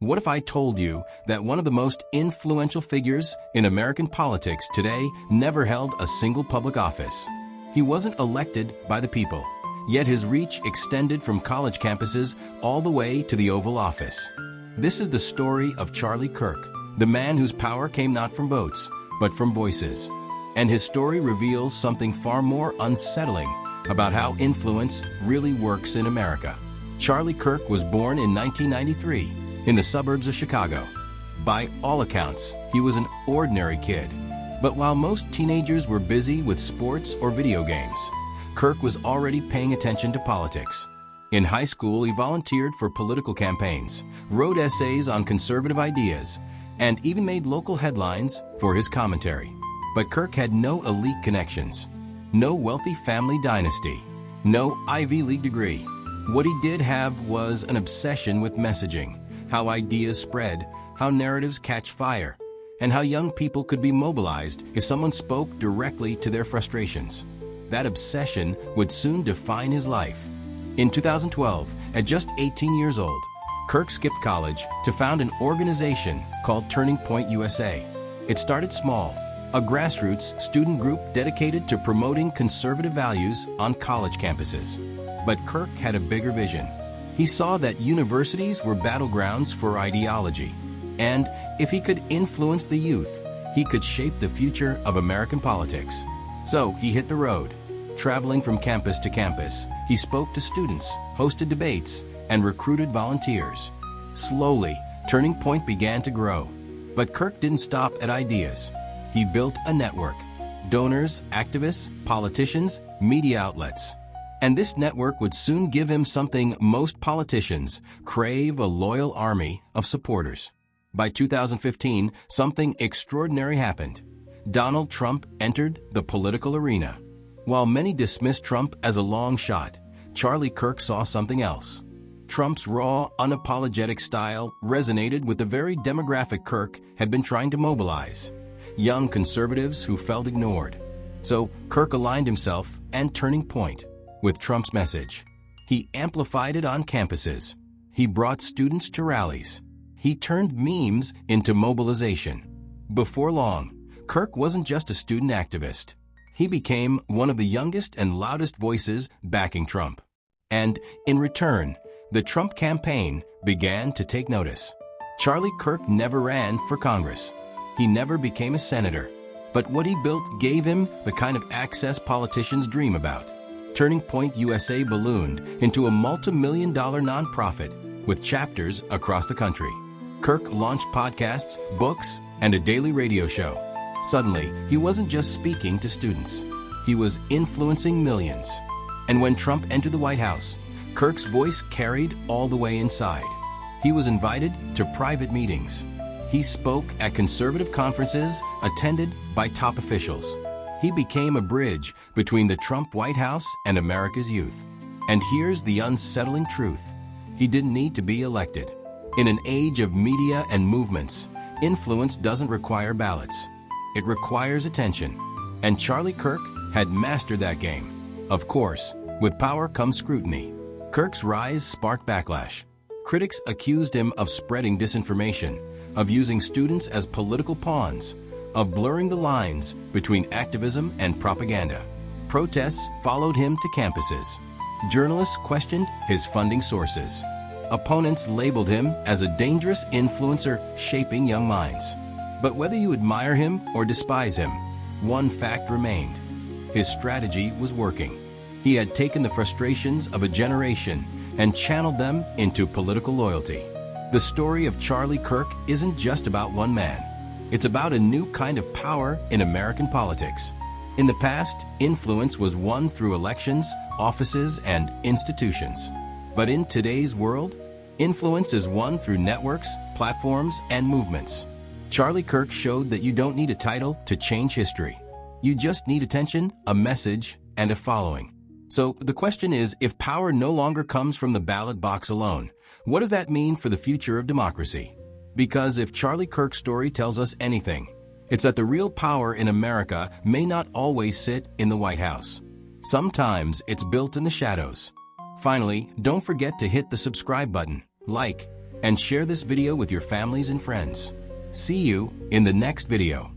What if I told you that one of the most influential figures in American politics today never held a single public office? He wasn't elected by the people, yet his reach extended from college campuses all the way to the Oval Office. This is the story of Charlie Kirk, the man whose power came not from votes, but from voices. And his story reveals something far more unsettling about how influence really works in America. Charlie Kirk was born in 1993 in the suburbs of Chicago. By all accounts, he was an ordinary kid. But while most teenagers were busy with sports or video games, Kirk was already paying attention to politics. In high school, he volunteered for political campaigns, wrote essays on conservative ideas, and even made local headlines for his commentary. But Kirk had no elite connections, no wealthy family dynasty, no Ivy League degree. What he did have was an obsession with messaging, how ideas spread, how narratives catch fire, and how young people could be mobilized if someone spoke directly to their frustrations. That obsession would soon define his life. In 2012, at just 18 years old, Kirk skipped college to found an organization called Turning Point USA. It started small, a grassroots student group dedicated to promoting conservative values on college campuses. But Kirk had a bigger vision. He saw that universities were battlegrounds for ideology, and if he could influence the youth, he could shape the future of American politics. So he hit the road. Traveling from campus to campus, he spoke to students, hosted debates, and recruited volunteers. Slowly, Turning Point began to grow. But Kirk didn't stop at ideas. He built a network: donors, activists, politicians, media outlets. And this network would soon give him something most politicians crave: a loyal army of supporters. By 2015, something extraordinary happened. Donald Trump entered the political arena. While many dismissed Trump as a long shot, Charlie Kirk saw something else. Trump's raw, unapologetic style resonated with the very demographic Kirk had been trying to mobilize: young conservatives who felt ignored. So Kirk aligned himself and Turning Point with Trump's message. He amplified it on campuses. He brought students to rallies. He turned memes into mobilization. Before long, Kirk wasn't just a student activist. He became one of the youngest and loudest voices backing Trump. And in return, the Trump campaign began to take notice. Charlie Kirk never ran for Congress. He never became a senator. But what he built gave him the kind of access politicians dream about. Turning Point USA ballooned into a multi-million-dollar nonprofit with chapters across the country. Kirk launched podcasts, books, and a daily radio show. Suddenly, he wasn't just speaking to students. He was influencing millions. And when Trump entered the White House, Kirk's voice carried all the way inside. He was invited to private meetings. He spoke at conservative conferences attended by top officials. He became a bridge between the Trump White House and America's youth. And here's the unsettling truth: he didn't need to be elected. In an age of media and movements, influence doesn't require ballots. It requires attention. And Charlie Kirk had mastered that game. Of course, with power comes scrutiny. Kirk's rise sparked backlash. Critics accused him of spreading disinformation, of using students as political pawns, of blurring the lines between activism and propaganda. Protests followed him to campuses. Journalists questioned his funding sources. Opponents labeled him as a dangerous influencer shaping young minds. But whether you admire him or despise him, one fact remained: his strategy was working. He had taken the frustrations of a generation and channeled them into political loyalty. The story of Charlie Kirk isn't just about one man. It's about a new kind of power in American politics. In the past, influence was won through elections, offices, and institutions. But in today's world, influence is won through networks, platforms, and movements. Charlie Kirk showed that you don't need a title to change history. You just need attention, a message, and a following. So the question is, if power no longer comes from the ballot box alone, what does that mean for the future of democracy? Because if Charlie Kirk's story tells us anything, it's that the real power in America may not always sit in the White House. Sometimes it's built in the shadows. Finally, don't forget to hit the subscribe button, like, and share this video with your families and friends. See you in the next video.